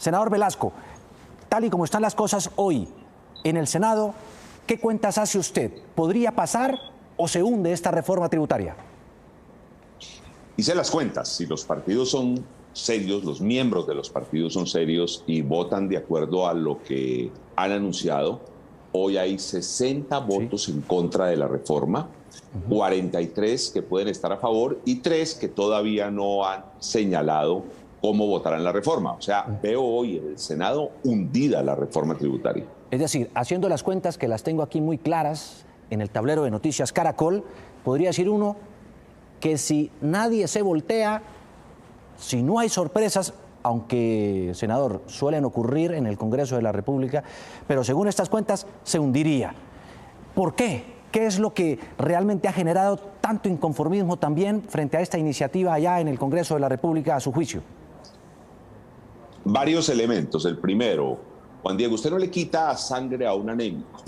Senador Velasco, tal y como están las cosas hoy en el Senado, ¿qué cuentas hace usted? ¿Podría pasar o se hunde esta reforma tributaria? Hice las cuentas. Si los partidos son serios, los miembros de los partidos son serios y votan de acuerdo a lo que han anunciado, hoy hay 60 votos en contra de la reforma, 43 que pueden estar a favor y 3 que todavía no han señalado cómo votarán la reforma. O sea, veo hoy en el Senado hundida la reforma tributaria. Es decir, haciendo las cuentas, que las tengo aquí muy claras en el tablero de noticias Caracol, podría decir uno que si nadie se voltea, si no hay sorpresas, aunque, senador, suelen ocurrir en el Congreso de la República, pero según estas cuentas se hundiría. ¿Por qué? ¿Qué es lo que realmente ha generado tanto inconformismo también frente a esta iniciativa allá en el Congreso de la República, a su juicio? Varios elementos. El primero, Juan Diego, usted no le quita sangre a un anémico.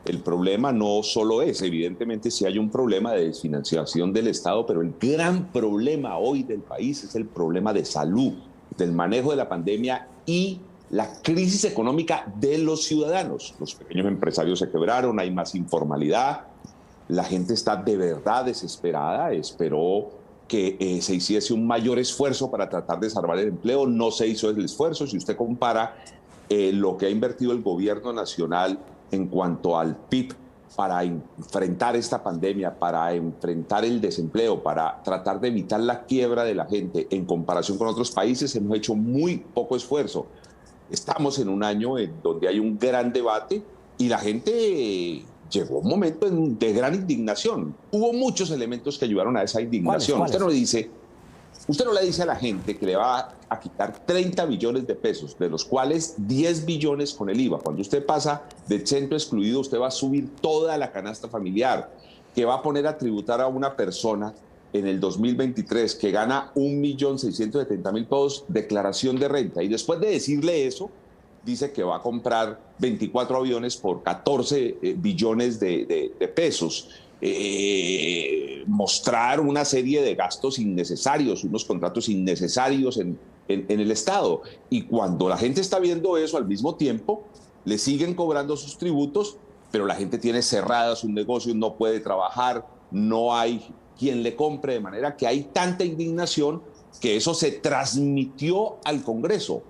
El problema no solo es, evidentemente sí hay un problema de desfinanciación del Estado, pero el gran problema hoy del país es el problema de salud, del manejo de la pandemia y la crisis económica de los ciudadanos. Los pequeños empresarios se quebraron, hay más informalidad, la gente está de verdad desesperada, esperó que se hiciese un mayor esfuerzo para tratar de salvar el empleo, no se hizo el esfuerzo. Si usted compara lo que ha invertido el gobierno nacional en cuanto al PIB para enfrentar esta pandemia, para enfrentar el desempleo, para tratar de evitar la quiebra de la gente en comparación con otros países, hemos hecho muy poco esfuerzo. Estamos en un año en donde hay un gran debate y la gente llegó un momento de gran indignación. Hubo muchos elementos que ayudaron a esa indignación. ¿Cuáles? Usted no le dice a la gente que le va a quitar 30 billones de pesos, de los cuales 10 billones con el IVA. Cuando usted pasa de exento a excluido, usted va a subir toda la canasta familiar, que va a poner a tributar a una persona en el 2023 que gana 1.670.000 pesos declaración de renta. Y después de decirle eso, dice que va a comprar 24 aviones por 14 billones de pesos. Mostrar una serie de gastos innecesarios, unos contratos innecesarios en el Estado. Y cuando la gente está viendo eso, al mismo tiempo le siguen cobrando sus tributos, pero la gente tiene cerradas sus negocios, no puede trabajar, no hay quien le compre, de manera que hay tanta indignación que eso se transmitió al Congreso.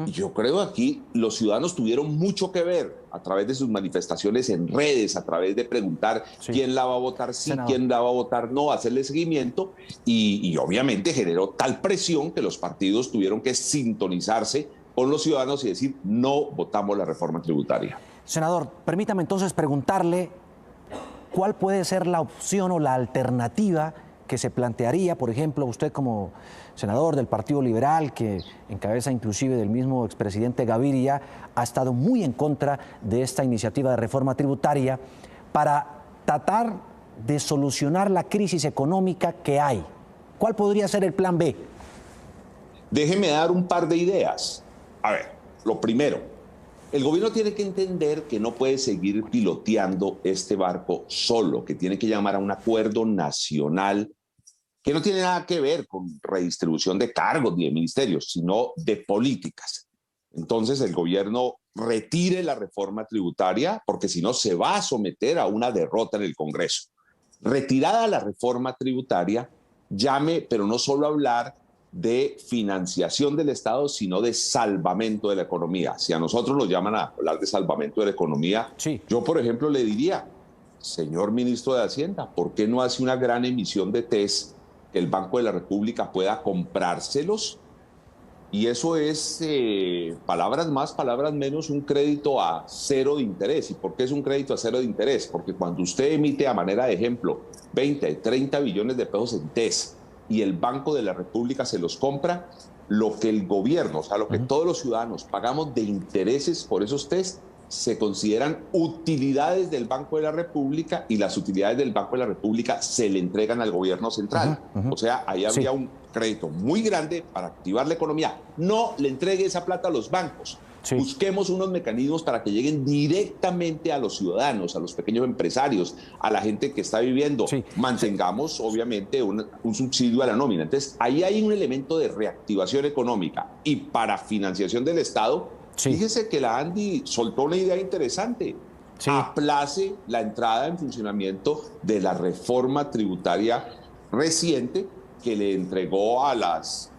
Y yo creo que aquí los ciudadanos tuvieron mucho que ver a través de sus manifestaciones en redes, a través de preguntar quién la va a votar sí, quién la va a votar no, hacerle seguimiento y obviamente generó tal presión que los partidos tuvieron que sintonizarse con los ciudadanos y decir no votamos la reforma tributaria. Senador, permítame entonces preguntarle cuál puede ser la opción o la alternativa que se plantearía, por ejemplo, usted como senador del Partido Liberal, que encabeza inclusive del mismo expresidente Gaviria, ha estado muy en contra de esta iniciativa de reforma tributaria para tratar de solucionar la crisis económica que hay. ¿Cuál podría ser el plan B? Déjeme dar un par de ideas. A ver, lo primero, el gobierno tiene que entender que no puede seguir piloteando este barco solo, que tiene que llamar a un acuerdo nacional que no tiene nada que ver con redistribución de cargos ni de ministerios, sino de políticas. Entonces el gobierno retire la reforma tributaria porque si no se va a someter a una derrota en el Congreso. Retirada la reforma tributaria, llame, pero no solo hablar de financiación del Estado, sino de salvamento de la economía. Si a nosotros nos llaman a hablar de salvamento de la economía, yo, por ejemplo, le diría, señor ministro de Hacienda, ¿por qué no hace una gran emisión de TES que el Banco de la República pueda comprárselos? Y eso es, palabras más, palabras menos, un crédito a cero de interés. ¿Y por qué es un crédito a cero de interés? Porque cuando usted emite, a manera de ejemplo, 20, 30 billones de pesos en TES y el Banco de la República se los compra, lo que el gobierno, o sea, lo que todos los ciudadanos pagamos de intereses por esos TES, se consideran utilidades del Banco de la República y las utilidades del Banco de la República se le entregan al gobierno central. O sea, ahí había un crédito muy grande para activar la economía. No le entregue esa plata a los bancos, Sí. Busquemos unos mecanismos para que lleguen directamente a los ciudadanos, a los pequeños empresarios, a la gente que está viviendo. Sí. Mantengamos, obviamente, un subsidio a la nómina. Entonces, ahí hay un elemento de reactivación económica. Y para financiación del Estado, Sí. fíjese que la ANDI soltó una idea interesante. Sí. Aplace la entrada en funcionamiento de la reforma tributaria reciente que le entregó a las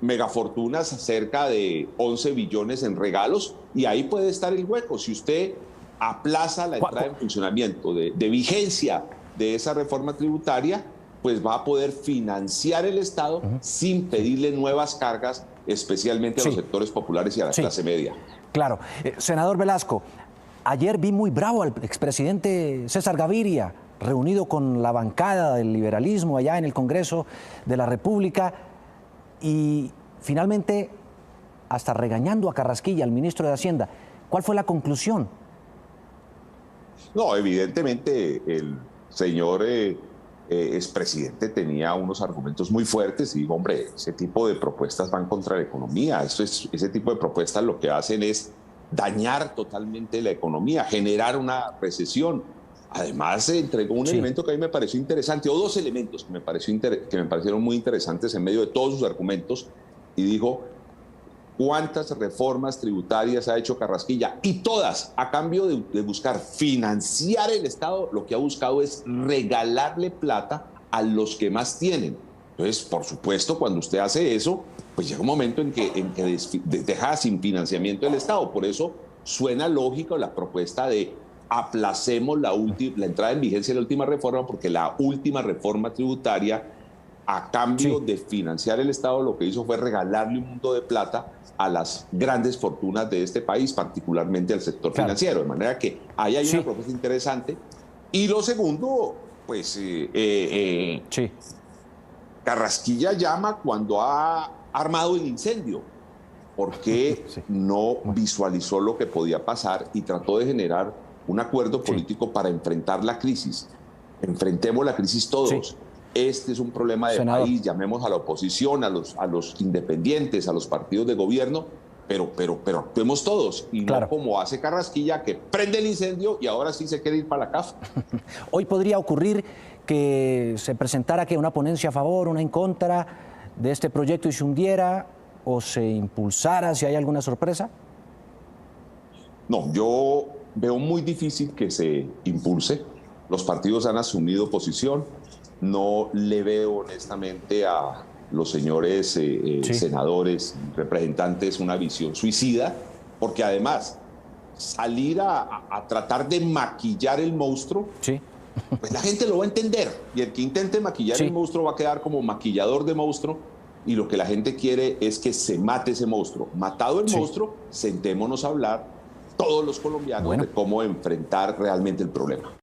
megafortunas cerca de 11 billones en regalos, y ahí puede estar el hueco. Si usted aplaza la entrada en funcionamiento de vigencia de esa reforma tributaria, pues va a poder financiar el Estado sin pedirle nuevas cargas, especialmente a los sectores populares y a la clase media. Claro. Senador Velasco, ayer vi muy bravo al expresidente César Gaviria, reunido con la bancada del liberalismo allá en el Congreso de la República, y finalmente hasta regañando a Carrasquilla, al ministro de Hacienda. ¿Cuál fue la conclusión? No, evidentemente el señor expresidente tenía unos argumentos muy fuertes y dijo, hombre, ese tipo de propuestas van contra la economía. Ese tipo de propuestas lo que hacen es dañar totalmente la economía, generar una recesión. Además, se entregó un elemento que a mí me pareció interesante, o dos elementos que me parecieron muy interesantes en medio de todos sus argumentos, y dijo, ¿cuántas reformas tributarias ha hecho Carrasquilla? Y todas, a cambio de buscar financiar el Estado, lo que ha buscado es regalarle plata a los que más tienen. Entonces, por supuesto, cuando usted hace eso, pues llega un momento en que deja sin financiamiento el Estado. Por eso suena lógico la propuesta de aplacemos la entrada en vigencia de la última reforma, porque la última reforma tributaria, a cambio de financiar el Estado, lo que hizo fue regalarle un mundo de plata a las grandes fortunas de este país, particularmente al sector financiero. De manera que ahí hay una propuesta interesante. Y lo segundo, pues Carrasquilla llama cuando ha armado el incendio. ¿Por qué no visualizó lo que podía pasar y trató de generar un acuerdo político para enfrentar la crisis? Enfrentemos la crisis todos. Este es un problema de país, llamemos a la oposición, a los independientes, a los partidos de gobierno, pero actuemos todos, y no como hace Carrasquilla, que prende el incendio y ahora sí se quiere ir para la CAF. Hoy podría ocurrir que se presentara una ponencia a favor, una en contra de este proyecto y se hundiera o se impulsara, si hay alguna sorpresa. No, yo veo muy difícil que se impulse. Los partidos han asumido posición. No le veo honestamente a los señores senadores, representantes, una visión suicida, porque además salir a tratar de maquillar el monstruo, pues la gente lo va a entender, y el que intente maquillar el monstruo va a quedar como maquillador de monstruo, y lo que la gente quiere es que se mate ese monstruo. Matado el monstruo, sentémonos a hablar todos los colombianos de cómo enfrentar realmente el problema.